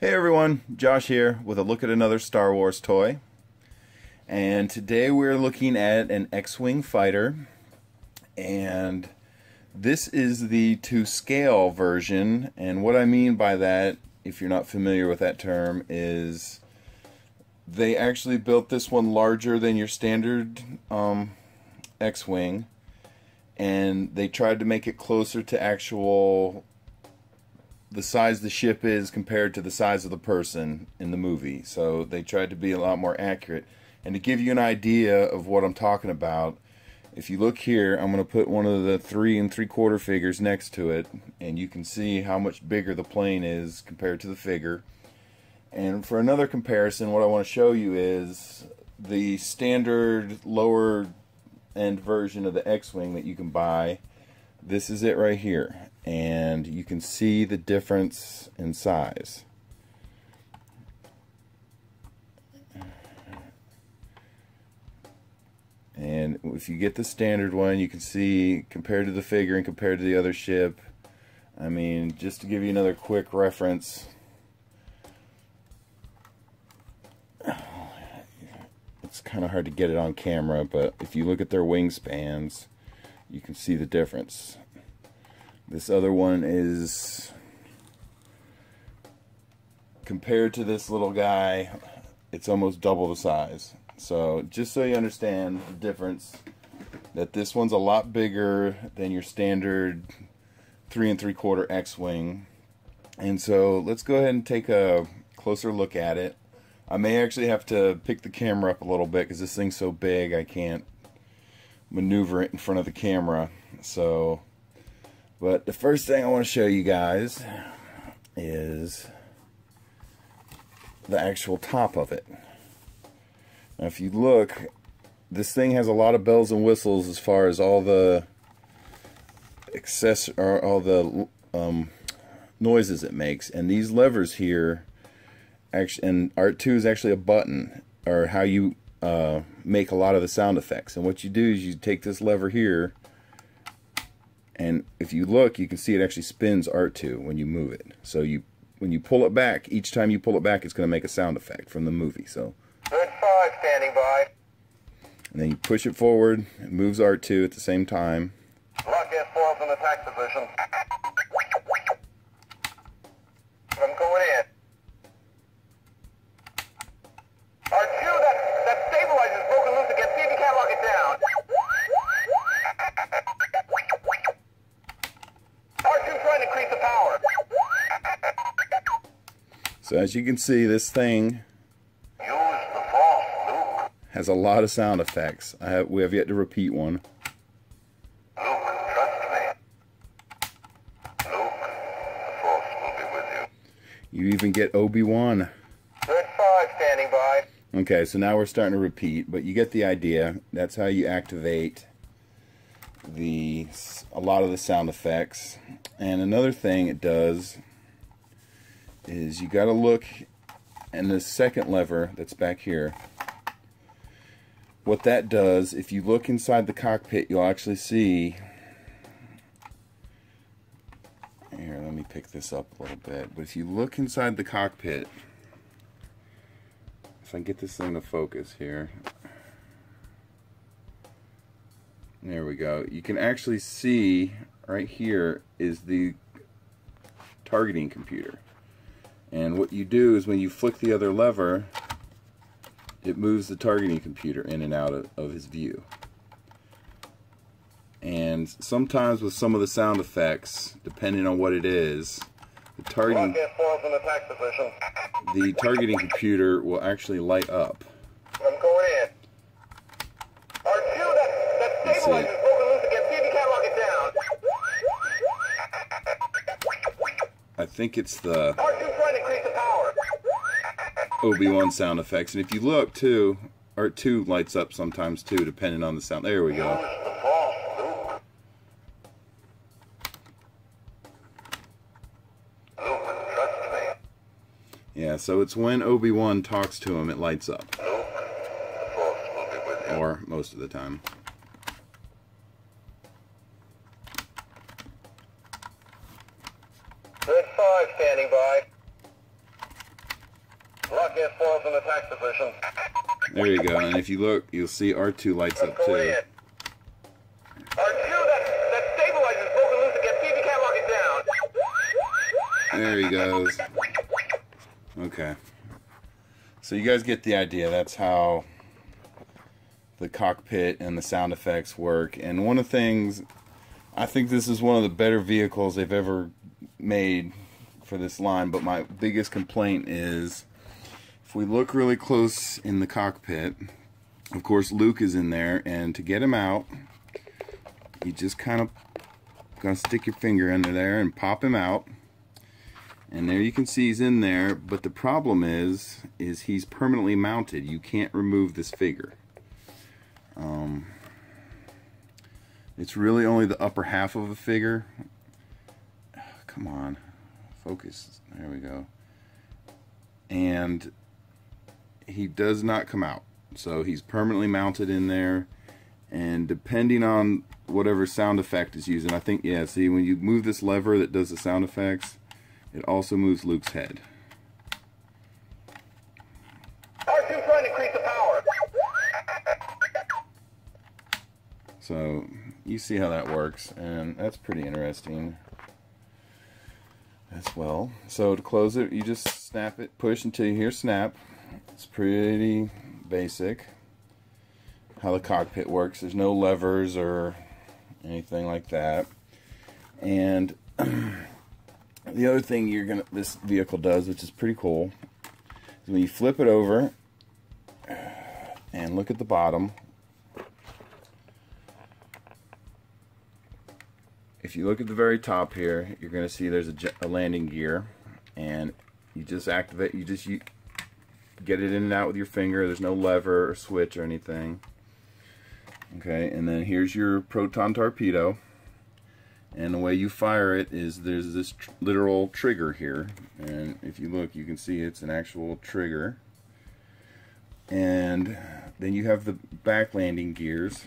Hey everyone, Josh here with a look at another Star Wars toy. And today we're looking at an X-Wing fighter. And this is the to scale version. And what I mean by that, if you're not familiar with that term, is they actually built this one larger than your standard X-Wing. And they tried to make it closer to the size the ship is compared to the size of the person in the movie. So they tried to be a lot more accurate. And to give you an idea of what I'm talking about, if you look here, I'm going to put one of the 3 3/4 figures next to it, and you can see how much bigger the plane is compared to the figure. And for another comparison, what I want to show you is the standard lower end version of the X-Wing that you can buy. This is it right here, and you can see the difference in size. And if you get the standard one, you can see compared to the figure and compared to the other ship. I mean, just to give you another quick reference, it's kind of hard to get it on camera, but if you look at their wingspans, you can see the difference. This other one is, compared to this little guy, it's almost double the size. So just so you understand the difference, that this one's a lot bigger than your standard 3 3/4 X-Wing. And so let's go ahead and take a closer look at it. I may actually have to pick the camera up a little bit because this thing's so big I can't maneuver it in front of the camera. So, but the first thing I want to show you guys is the actual top of it. Now if you look, this thing has a lot of bells and whistles as far as all the noises it makes. And these levers here, actually, and R2 is actually a button, or how you make a lot of the sound effects. And what you do is you take this lever here, and if you look, you can see it actually spins R2 when you move it. So when you pull it back, each time you pull it back, it's going to make a sound effect from the movie. So good 5 standing by. And then you push it forward, it moves R2 at the same time. Lock S4's in attack position. I'm going in. R2, that stabilizer's broken loose again. See if you can't lock it down. R2 trying to increase the power. So as you can see, this thing has a lot of sound effects. We have yet to repeat one. Luke, trust me. Luke, the Force will be with you. You even get Obi-Wan. Good 5 standing by. Okay, so now we're starting to repeat, but you get the idea. That's how you activate a lot of the sound effects. And another thing it does is you got to look in the second lever that's back here. What that does, if you look inside the cockpit, you'll actually see, here, let me pick this up a little bit, but if you look inside the cockpit, if I can get this thing to focus here, there we go, you can actually see right here is the targeting computer. And what you do is when you flick the other lever, it moves the targeting computer in and out of his view. And sometimes with some of the sound effects, depending on what it is, the targeting computer will actually light up. I'm going in. R2, that stabilizer's broken loose again. See if you can't lock it down. I think it's the R2 trying to increase the power. Obi-Wan sound effects. And if you look too, R2 lights up sometimes too, depending on the sound. There we go. Use the Force, Luke. Luke, trust me. Yeah, so it's when Obi-Wan talks to him, it lights up. Luke, the Force will be with you. Or most of the time. Good 5 standing by. Lock gas falls in attack position. There you go. And if you look, you'll see R2 lights up too. R2 that stabilizes broken loose again. See if you can't lock it down. There he goes. Okay. So you guys get the idea. That's how the cockpit and the sound effects work. And one of the things, I think this is one of the better vehicles they've ever made for this line, but my biggest complaint is if we look really close in the cockpit, of course Luke is in there, and to get him out, you just kind of gonna stick your finger under there and pop him out, and there you can see he's in there. But the problem is he's permanently mounted. You can't remove this figure. It's really only the upper half of the figure. Come on, focus. There we go. And he does not come out. So he's permanently mounted in there. And depending on whatever sound effect is using, I think, yeah, see, when you move this lever that does the sound effects, it also moves Luke's head. R2 trying to increase the power. So you see how that works, and that's pretty interesting as well. So to close it, you just snap it, push until you hear snap. It's pretty basic how the cockpit works. There's no levers or anything like that. And the other thing this vehicle does, which is pretty cool, is when you flip it over and look at the bottom. If you look at the very top here, you're going to see there's a landing gear, and you just activate, you get it in and out with your finger. There's no lever or switch or anything. Okay, and then here's your Proton Torpedo, and the way you fire it is there's this literal trigger here, and if you look, you can see it's an actual trigger. And then you have the back landing gears,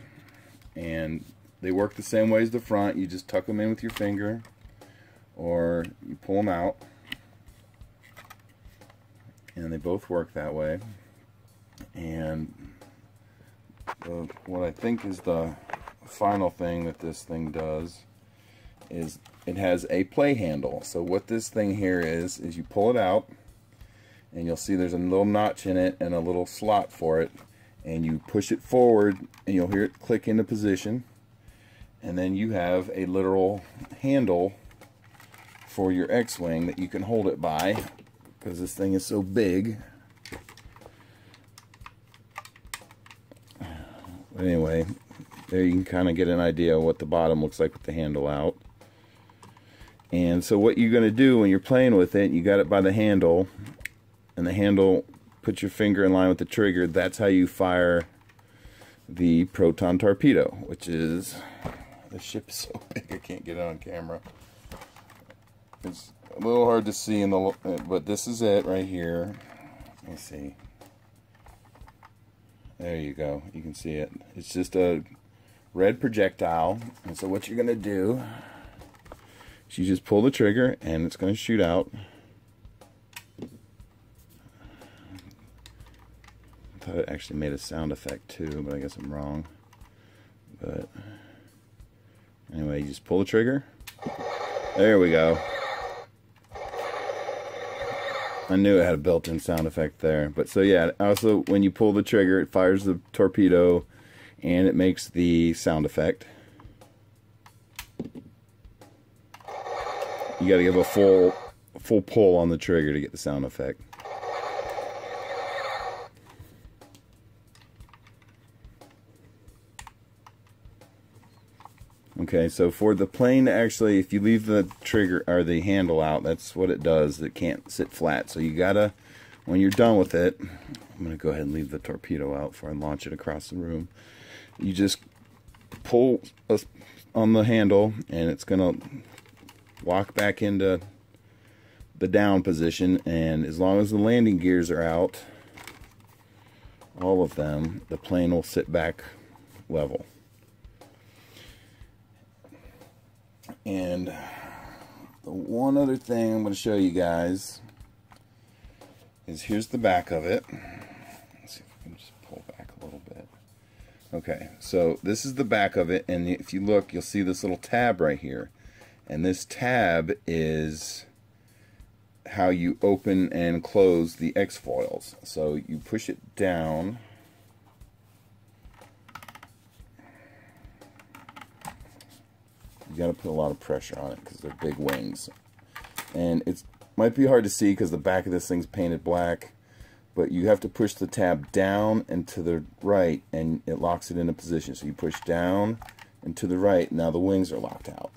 and they work the same way as the front. You just tuck them in with your finger, or you pull them out, and they both work that way. And what I think is the final thing that this thing does is it has a play handle. So what this thing here is you pull it out, and you'll see there's a little notch in it and a little slot for it, and you push it forward and you'll hear it click into position. And then you have a literal handle for your X-Wing that you can hold it by, because this thing is so big. But anyway, there you can kind of get an idea of what the bottom looks like with the handle out. And so what you're going to do when you're playing with it, you got it by the handle, and the handle, put your finger in line with the trigger. That's how you fire the Proton Torpedo, which is... The ship is so big I can't get it on camera. It's a little hard to see in the, but this is it right here. Let me see. There you go. You can see it. It's just a red projectile. And so what you're going to do is you just pull the trigger and it's going to shoot out. I thought it actually made a sound effect too, but I guess I'm wrong. But anyway, you just pull the trigger. There we go. I knew it had a built-in sound effect there. But so yeah, also when you pull the trigger, it fires the torpedo and it makes the sound effect. You got to give a full pull on the trigger to get the sound effect. Okay, so for the plane, actually, if you leave the trigger or the handle out, that's what it does. It can't sit flat. So you gotta, when you're done with it, I'm gonna go ahead and leave the torpedo out before I launch it across the room. You just pull on the handle, and it's gonna walk back into the down position. And as long as the landing gears are out, all of them, the plane will sit back level. And the one other thing I'm going to show you guys is here's the back of it. Let's see if we can just pull back a little bit. Okay, so this is the back of it, and if you look, you'll see this little tab right here. And this tab is how you open and close the X-foils. So you push it down. You got to put a lot of pressure on it because they're big wings. And it might be hard to see because the back of this thing's painted black. But you have to push the tab down and to the right, and it locks it into position. So you push down and to the right. Now the wings are locked out.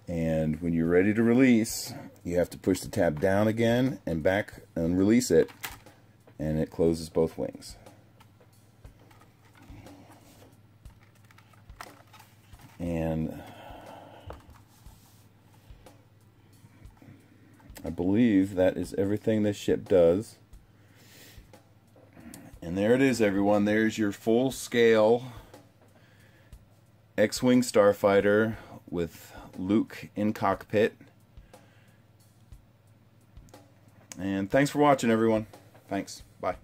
And when you're ready to release, you have to push the tab down again and back and release it, and it closes both wings. And I believe that is everything this ship does. And there it is, everyone. There's your full-scale X-Wing starfighter with Luke in cockpit. And thanks for watching, everyone. Thanks. Bye.